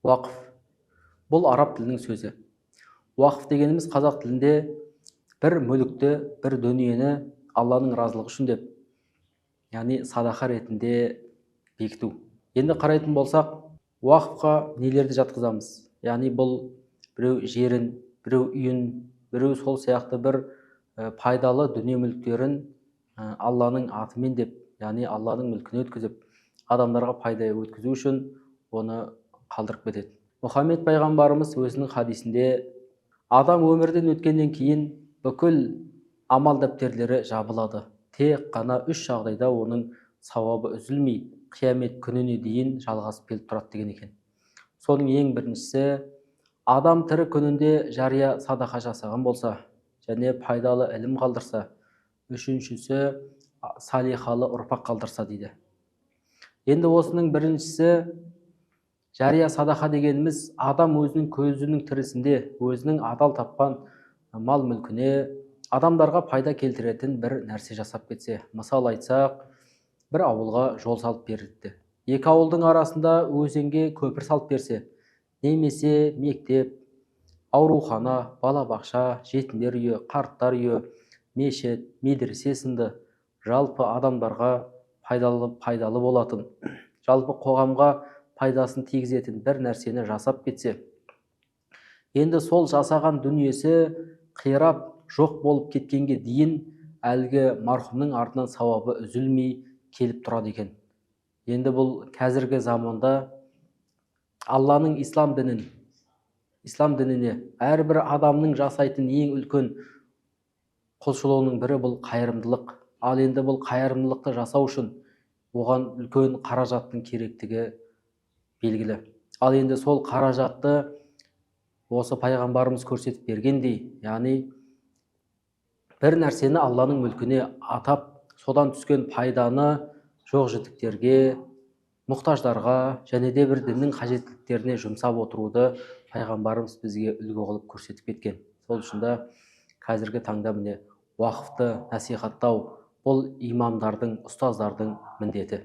Уақыф. Бұл араб тілінің сөзі. Уақыф дегеніміз қазақ тілінде бір мүлікті, бір дүниені Алланың разылығы үшін деп, яғни садақа ретінде бекіту. Енді қарайтын болсақ, уақыфқа нелерді жатқызамыз? Яғни бұл біреу жерін, біреу үйін, біреу сол сияқты бір пайдалы дүние мүліктерін Алланың атымен деп, яғни Алланың мүлкіне өткізіп, адамдарға пайда өткізу үшін оны қалдырып кетеді. Мұхаммед пайғамбарымыз өзінің хадисінде адам өмірден өткеннен кейін бүкіл амал дәптерлері жабылады. Тек қана 3 жағдайда оның сауабы үзілмей, қиямет күніне дейін жалғасып келіп тұрады деген екен. Соның ең біріншісі, адам тірі күнінде жария садақа жасаған болса, және пайдалы ілім қалдырса. Үшіншісі, салихалы ұрпақ қалдырса дейді. Енді осының біріншісі, жария садақа дегеніміз, адам өзінің көзінің тірісінде, өзінің адал тапқан мал мүлкіне адамдарға пайда келтіретін бір нәрсе жасап кетсе. Мысал айтсақ, бір ауылға жол салып берді. Екі ауылдың арасында өзенге көпір салып берсе, немесе мектеп, аурухана, балабақша, жетімдер үйі, қарттар үйі, мешіт, медресе сынды жалпы адамдарға пайдалы болатын, жалпы қоғамға пайдасын тигізетін бір нәрсені жасап кетсе, енді сол жасаған дүниесі қирап жоқ болып кеткенге дейін әлгі марқұмның артынан сауабы үзілмей келіп тұрады екен. Енді бұл қазіргі заманда Алланың ислам дініне әрбір адамның жасайтын ең үлкен құлшылығының бірі бұл қайырымдылық. Ал енді бұл қайырымдылықты жасау үшін оған үлкен қаражаттың керектігі белгілі. Ал енді сол қаражатты осы пайғамбарымыз көрсетіп бергендей, яғни бір нәрсені Алланың мүлкіне атап, содан түскен пайданы жоқ-жітіктерге, мұқтаждарға және де бір діннің қажеттіліктеріне жұмсап отыруды пайғамбарымыз бізге үлгі қылып көрсетіп кеткен. Сол үшін де қазіргі таңда міне уақыфты насихаттау бұл имамдардың, ұстаздардың міндеті.